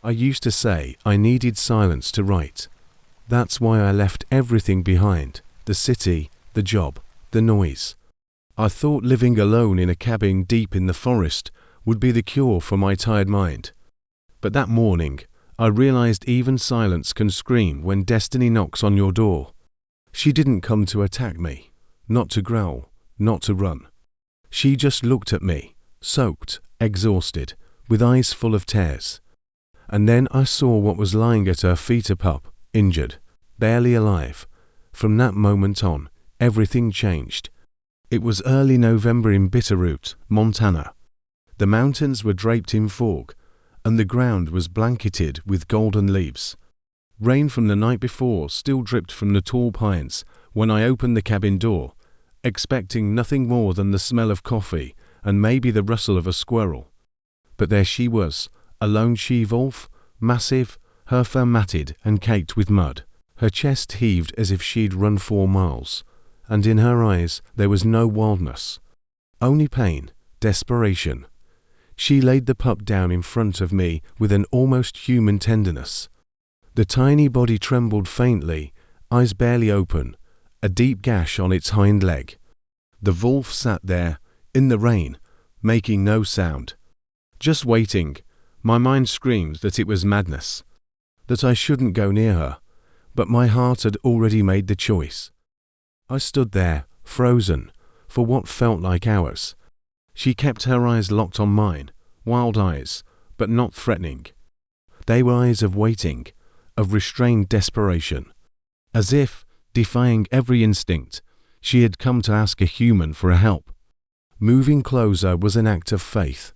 I used to say I needed silence to write. That's why I left everything behind, the city, the job, the noise. I thought living alone in a cabin deep in the forest would be the cure for my tired mind. But that morning, I realized even silence can scream when destiny knocks on your door. She didn't come to attack me, not to growl, not to run. She just looked at me, soaked, exhausted, with eyes full of tears. And then I saw what was lying at her feet, a pup, injured, barely alive. From that moment on, everything changed. It was early November in Bitterroot, Montana. The mountains were draped in fog, and the ground was blanketed with golden leaves. Rain from the night before still dripped from the tall pines when I opened the cabin door, expecting nothing more than the smell of coffee and maybe the rustle of a squirrel. But there she was, a lone she-wolf, massive, her fur matted and caked with mud. Her chest heaved as if she'd run 4 miles, and in her eyes there was no wildness, only pain, desperation. She laid the pup down in front of me with an almost human tenderness. The tiny body trembled faintly, eyes barely open, a deep gash on its hind leg. The wolf sat there, in the rain, making no sound. Just waiting. My mind screamed that it was madness, that I shouldn't go near her, but my heart had already made the choice. I stood there, frozen, for what felt like hours. She kept her eyes locked on mine, wild eyes, but not threatening. They were eyes of waiting, of restrained desperation. As if, defying every instinct, she had come to ask a human for a help. Moving closer was an act of faith.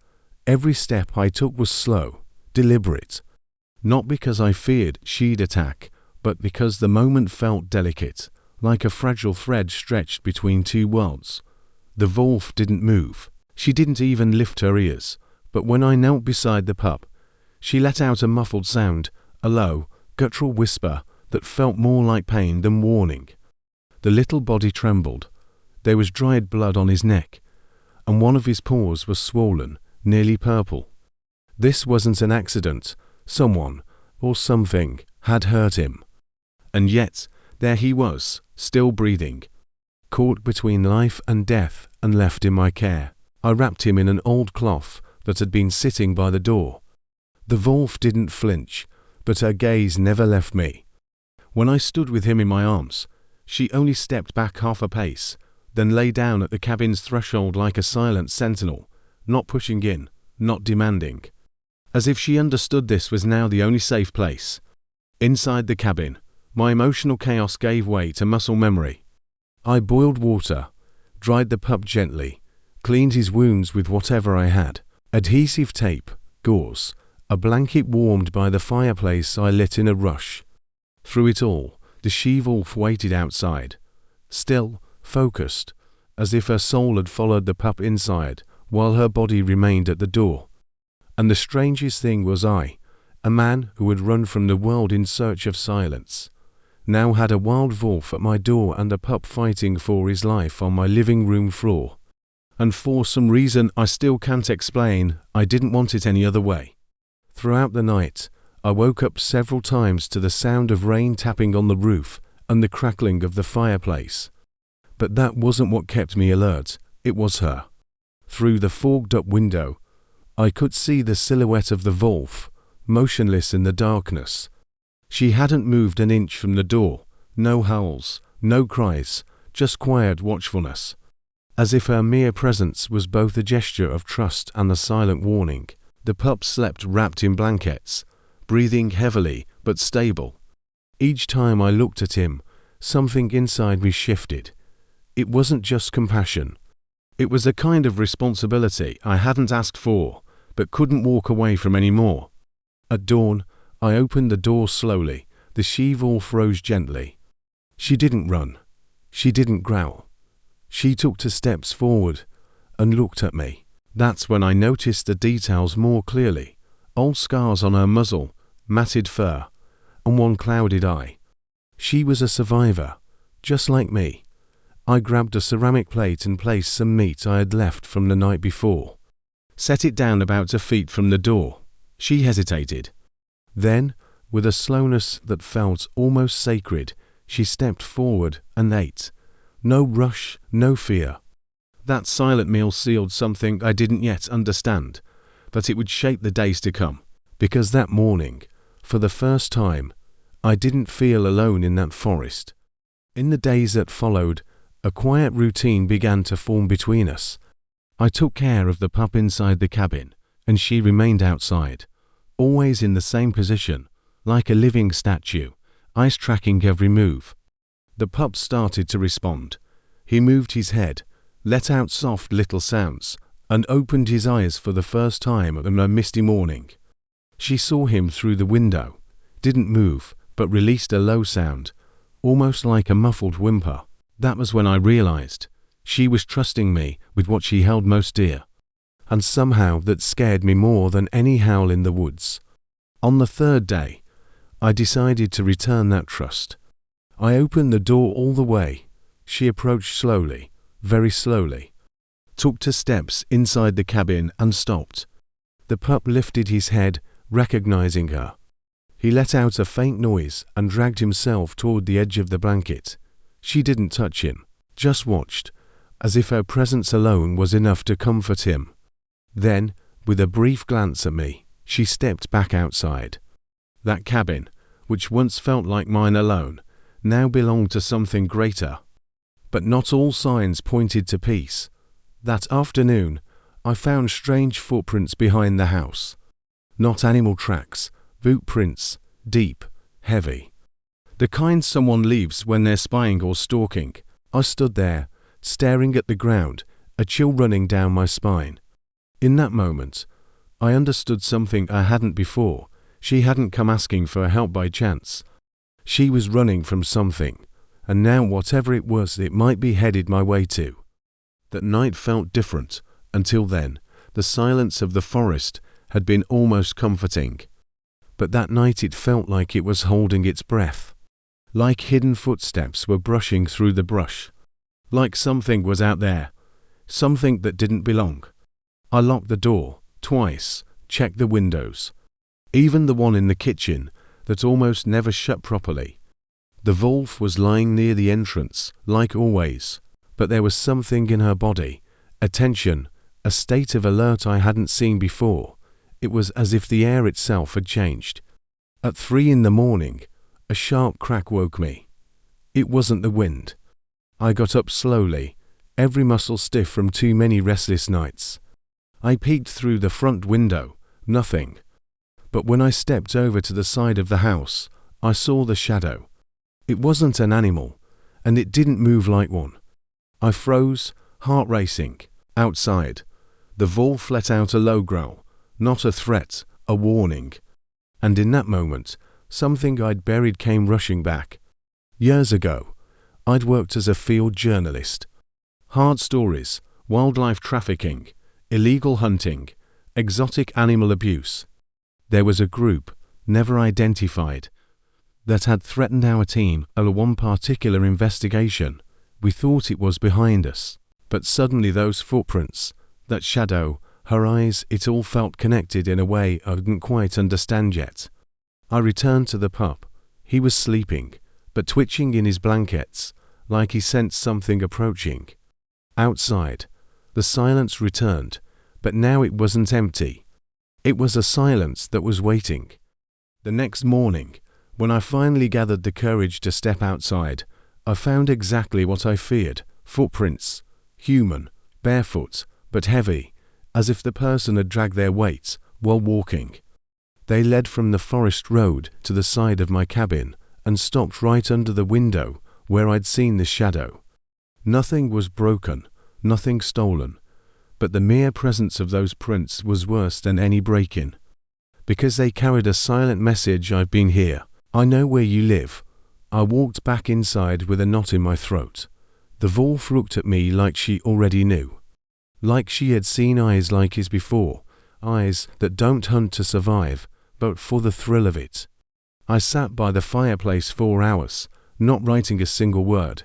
Every step I took was slow, deliberate. Not because I feared she'd attack, but because the moment felt delicate, like a fragile thread stretched between 2 worlds. The wolf didn't move. She didn't even lift her ears, but when I knelt beside the pup, she let out a muffled sound, a low, guttural whisper that felt more like pain than warning. The little body trembled. There was dried blood on his neck, and one of his paws was swollen, nearly purple. This wasn't an accident. Someone, or something, had hurt him. And yet, there he was, still breathing, caught between life and death and left in my care. I wrapped him in an old cloth that had been sitting by the door. The wolf didn't flinch, but her gaze never left me. When I stood with him in my arms, she only stepped back half a pace, then lay down at the cabin's threshold like a silent sentinel, not pushing in, not demanding. As if she understood this was now the only safe place. Inside the cabin, my emotional chaos gave way to muscle memory. I boiled water, dried the pup gently, cleaned his wounds with whatever I had. Adhesive tape, gauze, a blanket warmed by the fireplace I lit in a rush. Through it all, the she-wolf waited outside, still, focused, as if her soul had followed the pup inside, while her body remained at the door. And the strangest thing was I, a man who had run from the world in search of silence, now had a wild wolf at my door and a pup fighting for his life on my living room floor. And for some reason I still can't explain, I didn't want it any other way. Throughout the night, I woke up several times to the sound of rain tapping on the roof and the crackling of the fireplace. But that wasn't what kept me alert, it was her. Through the fogged-up window, I could see the silhouette of the wolf, motionless in the darkness. She hadn't moved an inch from the door, no howls, no cries, just quiet watchfulness. As if her mere presence was both a gesture of trust and a silent warning. The pup slept wrapped in blankets, breathing heavily but stable. Each time I looked at him, something inside me shifted. It wasn't just compassion. It was a kind of responsibility I hadn't asked for, but couldn't walk away from anymore. At dawn, I opened the door slowly. The she-wolf rose gently. She didn't run. She didn't growl. She took 2 steps forward and looked at me. That's when I noticed the details more clearly. Old scars on her muzzle, matted fur, and one clouded eye. She was a survivor, just like me. I grabbed a ceramic plate and placed some meat I had left from the night before. Set it down about 2 feet from the door. She hesitated. Then, with a slowness that felt almost sacred, she stepped forward and ate. No rush, no fear. That silent meal sealed something I didn't yet understand, but it would shape the days to come. Because that morning, for the first time, I didn't feel alone in that forest. In the days that followed, a quiet routine began to form between us. I took care of the pup inside the cabin, and she remained outside, always in the same position, like a living statue, eyes tracking every move. The pup started to respond. He moved his head, let out soft little sounds, and opened his eyes for the first time on a misty morning. She saw him through the window, didn't move, but released a low sound, almost like a muffled whimper. That was when I realized she was trusting me with what she held most dear. And somehow that scared me more than any howl in the woods. On the third day, I decided to return that trust. I opened the door all the way. She approached slowly, very slowly, took 2 steps inside the cabin and stopped. The pup lifted his head, recognizing her. He let out a faint noise and dragged himself toward the edge of the blanket. She didn't touch him, just watched, as if her presence alone was enough to comfort him. Then, with a brief glance at me, she stepped back outside. That cabin, which once felt like mine alone, now belonged to something greater. But not all signs pointed to peace. That afternoon, I found strange footprints behind the house. Not animal tracks, boot prints, deep, heavy. The kind someone leaves when they're spying or stalking. I stood there, staring at the ground, a chill running down my spine. In that moment, I understood something I hadn't before. She hadn't come asking for help by chance. She was running from something, and now whatever it was, it might be headed my way to. That night felt different. Until then, the silence of the forest had been almost comforting. But that night it felt like it was holding its breath. Like hidden footsteps were brushing through the brush. Like something was out there. Something that didn't belong. I locked the door, twice, checked the windows. Even the one in the kitchen, that almost never shut properly. The wolf was lying near the entrance, like always, but there was something in her body, a tension, a state of alert I hadn't seen before. It was as if the air itself had changed. At 3 a.m, a sharp crack woke me. It wasn't the wind. I got up slowly, every muscle stiff from too many restless nights. I peeked through the front window, nothing. But when I stepped over to the side of the house, I saw the shadow. It wasn't an animal, and it didn't move like one. I froze, heart racing. Outside, the wolf let out a low growl, not a threat, a warning. And in that moment, something I'd buried came rushing back. Years ago, I'd worked as a field journalist. Hard stories, wildlife trafficking, illegal hunting, exotic animal abuse. There was a group, never identified, that had threatened our team at one particular investigation. We thought it was behind us, but suddenly those footprints, that shadow, her eyes, it all felt connected in a way I didn't quite understand yet. I returned to the pup. He was sleeping, but twitching in his blankets, like he sensed something approaching. Outside, the silence returned, but now it wasn't empty. It was a silence that was waiting. The next morning, when I finally gathered the courage to step outside, I found exactly what I feared. Footprints, human, barefoot, but heavy, as if the person had dragged their weight while walking. They led from the forest road to the side of my cabin and stopped right under the window where I'd seen the shadow. Nothing was broken, nothing stolen, but the mere presence of those prints was worse than any break-in. Because they carried a silent message: I've been here. I know where you live. I walked back inside with a knot in my throat. The wolf looked at me like she already knew. Like she had seen eyes like his before, eyes that don't hunt to survive, but for the thrill of it. I sat by the fireplace 4 hours, not writing a single word.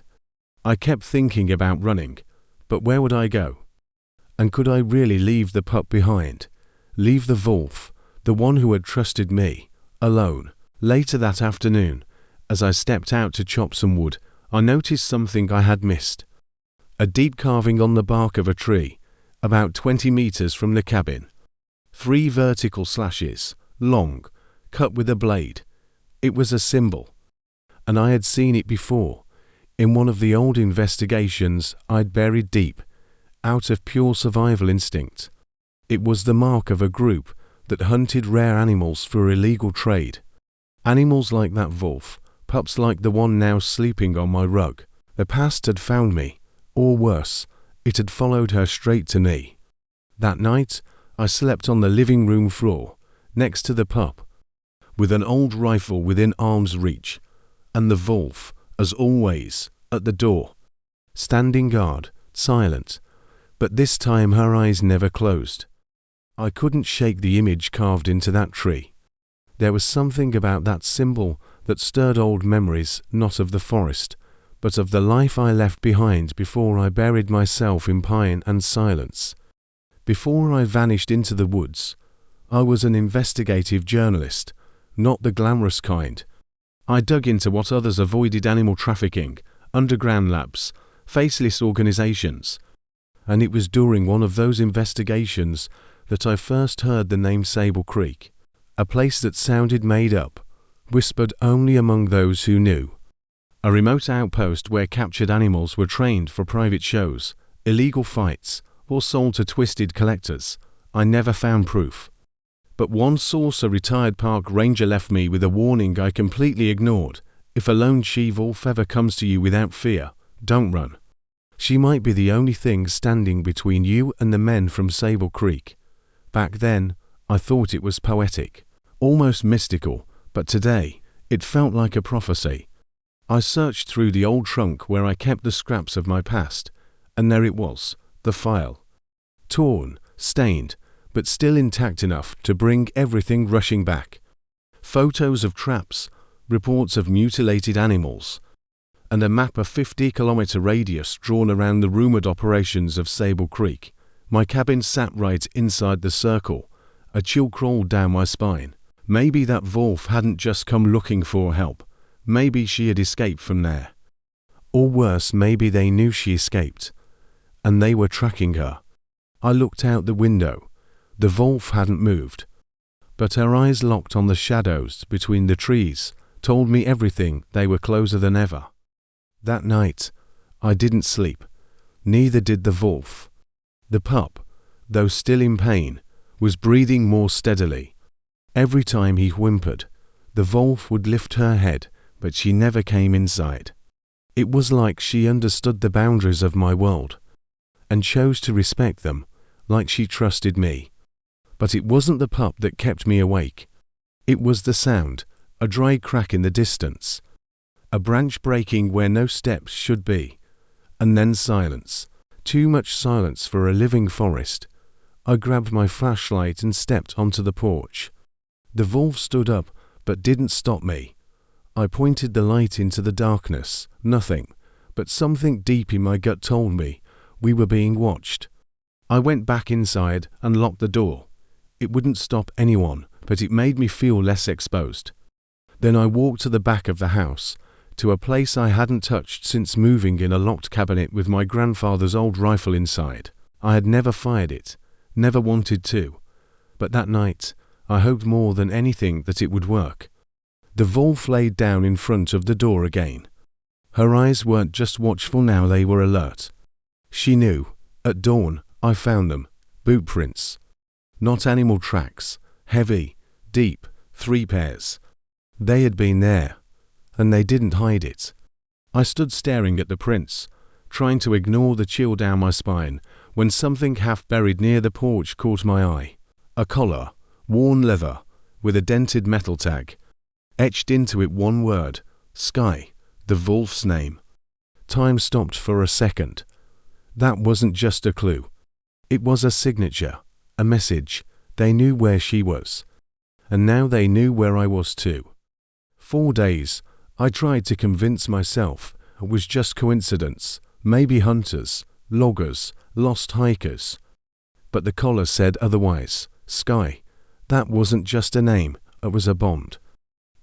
I kept thinking about running, but where would I go? And could I really leave the pup behind? Leave the wolf, the one who had trusted me, alone. Later that afternoon, as I stepped out to chop some wood, I noticed something I had missed. A deep carving on the bark of a tree, about 20 meters from the cabin. 3 vertical slashes, long, cut with a blade. It was a symbol, and I had seen it before, in one of the old investigations I'd buried deep, out of pure survival instinct. It was the mark of a group that hunted rare animals for illegal trade. Animals like that wolf, pups like the one now sleeping on my rug. The past had found me, or worse, it had followed her straight to me. That night, I slept on the living room floor, next to the pup, with an old rifle within arm's reach, and the wolf, as always, at the door, standing guard, silent, but this time her eyes never closed. I couldn't shake the image carved into that tree. There was something about that symbol that stirred old memories, not of the forest, but of the life I left behind before I buried myself in pine and silence. Before I vanished into the woods, I was an investigative journalist, not the glamorous kind. I dug into what others avoided: animal trafficking, underground labs, faceless organizations. And it was during one of those investigations that I first heard the name Sable Creek, a place that sounded made up, whispered only among those who knew. A remote outpost where captured animals were trained for private shows, illegal fights, or sold to twisted collectors. I never found proof. But one source, a retired park ranger, left me with a warning I completely ignored. If a lone she-wolf ever comes to you without fear, don't run. She might be the only thing standing between you and the men from Sable Creek. Back then, I thought it was poetic, almost mystical, but today, it felt like a prophecy. I searched through the old trunk where I kept the scraps of my past, and there it was, the file. Torn, stained, but still intact enough to bring everything rushing back. Photos of traps, reports of mutilated animals, and a map of 50-kilometer radius drawn around the rumored operations of Sable Creek. My cabin sat right inside the circle. A chill crawled down my spine. Maybe that wolf hadn't just come looking for help. Maybe she had escaped from there. Or worse, maybe they knew she escaped, and they were tracking her. I looked out the window. The wolf hadn't moved, but her eyes, locked on the shadows between the trees, told me everything. They were closer than ever. That night, I didn't sleep. Neither did the wolf. The pup, though still in pain, was breathing more steadily. Every time he whimpered, the wolf would lift her head, but she never came inside. It was like she understood the boundaries of my world, and chose to respect them, like she trusted me. But it wasn't the pup that kept me awake. It was the sound, a dry crack in the distance, a branch breaking where no steps should be, and then silence. Too much silence for a living forest. I grabbed my flashlight and stepped onto the porch. The wolf stood up, but didn't stop me. I pointed the light into the darkness. Nothing, but something deep in my gut told me we were being watched. I went back inside and locked the door. It wouldn't stop anyone, but it made me feel less exposed. Then I walked to the back of the house, to a place I hadn't touched since moving in, a locked cabinet with my grandfather's old rifle inside. I had never fired it, never wanted to, but that night I hoped more than anything that it would work. The wolf laid down in front of the door again. Her eyes weren't just watchful now, they were alert. She knew. At dawn, I found them. Boot prints. Not animal tracks. Heavy, deep, 3 pairs. They had been there, and they didn't hide it. I stood staring at the prints, trying to ignore the chill down my spine, when something half buried near the porch caught my eye. A collar, worn leather, with a dented metal tag. Etched into it one word, Skye, the wolf's name. Time stopped for a second. That wasn't just a clue. It was a signature, a message. They knew where she was. And now they knew where I was too. 4 days, I tried to convince myself it was just coincidence, maybe hunters, loggers, lost hikers. But the collar said otherwise. Skye, that wasn't just a name, it was a bond.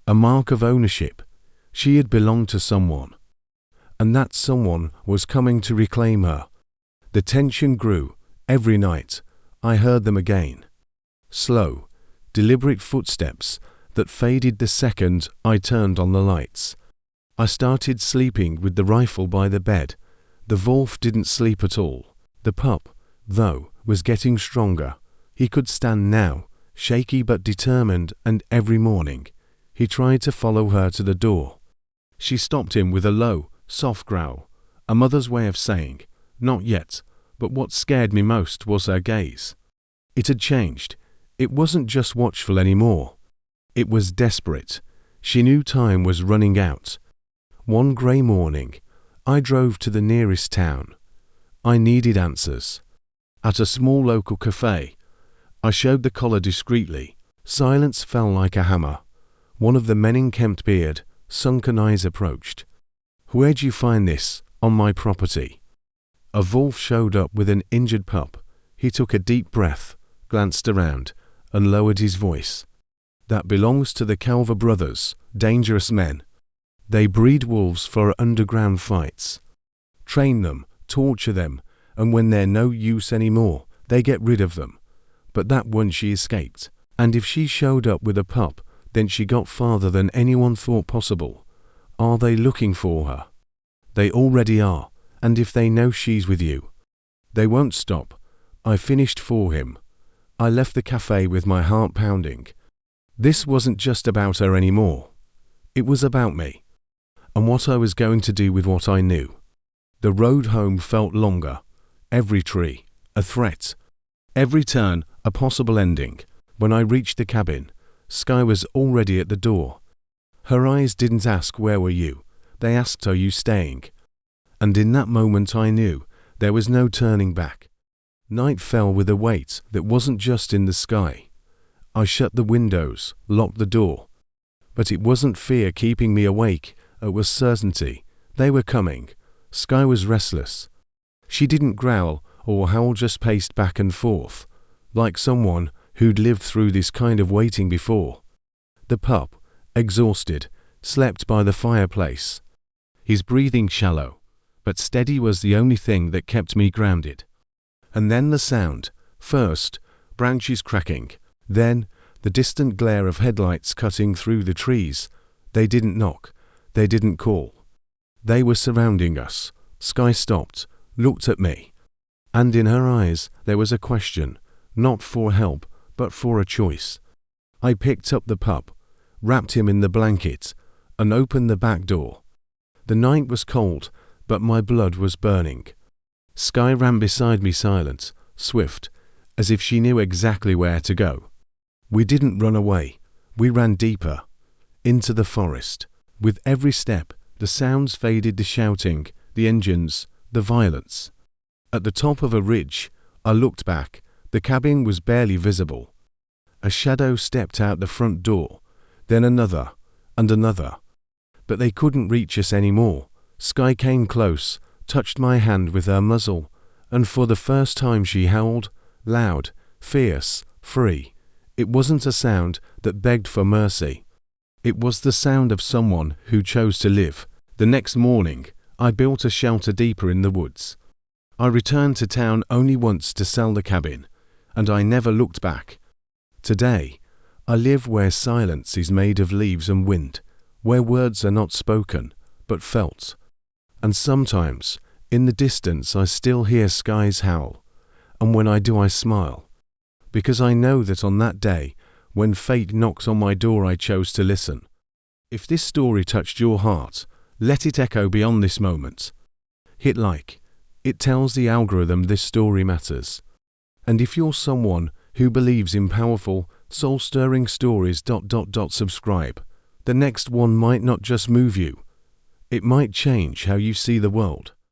a mark of ownership. She had belonged to someone, and that someone was coming to reclaim her. The tension grew. Every night, I heard them again. Slow, deliberate footsteps that faded the second I turned on the lights. I started sleeping with the rifle by the bed. The wolf didn't sleep at all. The pup, though, was getting stronger. He could stand now, shaky but determined, and every morning, he tried to follow her to the door. She stopped him with a low, soft growl, a mother's way of saying, "Not yet," but what scared me most was her gaze. It had changed. It wasn't just watchful anymore. It was desperate. She knew time was running out. One grey morning, I drove to the nearest town. I needed answers. At a small local cafe, I showed the collar discreetly. Silence fell like a hammer. One of the men in kempt beard, sunken eyes approached. "Where'd you find this? On my property." A wolf showed up with an injured pup. He took a deep breath, glanced around, and lowered his voice. "That belongs to the Calver brothers, dangerous men. They breed wolves for underground fights. Train them, torture them, and when they're no use anymore, they get rid of them. But that one she escaped, and if she showed up with a pup, then she got farther than anyone thought possible. Are they looking for her? They already are, and if they know she's with you, they won't stop." I finished for him. I left the cafe with my heart pounding. This wasn't just about her anymore. It was about me, and what I was going to do with what I knew. The road home felt longer. Every tree, a threat. Every turn, a possible ending. When I reached the cabin, Skye was already at the door. Her eyes didn't ask, "Where were you?" They asked, "Are you staying?" And in that moment I knew there was no turning back. Night fell with a weight that wasn't just in the sky. I shut the windows, locked the door. But it wasn't fear keeping me awake, it was certainty. They were coming. Skye was restless. She didn't growl or howl, just paced back and forth, like someone who'd lived through this kind of waiting before. The pup, exhausted, slept by the fireplace. His breathing shallow, but steady, was the only thing that kept me grounded. And then the sound. First, branches cracking. Then, the distant glare of headlights cutting through the trees. They didn't knock. They didn't call. They were surrounding us. Skye stopped, looked at me. And in her eyes, there was a question, not for help, but for a choice. I picked up the pup, wrapped him in the blanket, and opened the back door. The night was cold, but my blood was burning. Skye ran beside me, silent, swift, as if she knew exactly where to go. We didn't run away. We ran deeper, into the forest. With every step, the sounds faded, the shouting, the engines, the violence. At the top of a ridge, I looked back. The cabin was barely visible. A shadow stepped out the front door, then another, and another. But they couldn't reach us anymore. Skye came close, touched my hand with her muzzle, and for the first time she howled, loud, fierce, free. It wasn't a sound that begged for mercy. It was the sound of someone who chose to live. The next morning, I built a shelter deeper in the woods. I returned to town only once to sell the cabin, and I never looked back. Today, I live where silence is made of leaves and wind, where words are not spoken, but felt. And sometimes, in the distance, I still hear Skye's howl, and when I do, I smile, because I know that on that day, when fate knocks on my door, I chose to listen. If this story touched your heart, let it echo beyond this moment. Hit like. It tells the algorithm this story matters. And if you're someone who believes in powerful, soul-stirring stories, subscribe. The next one might not just move you. It might change how you see the world.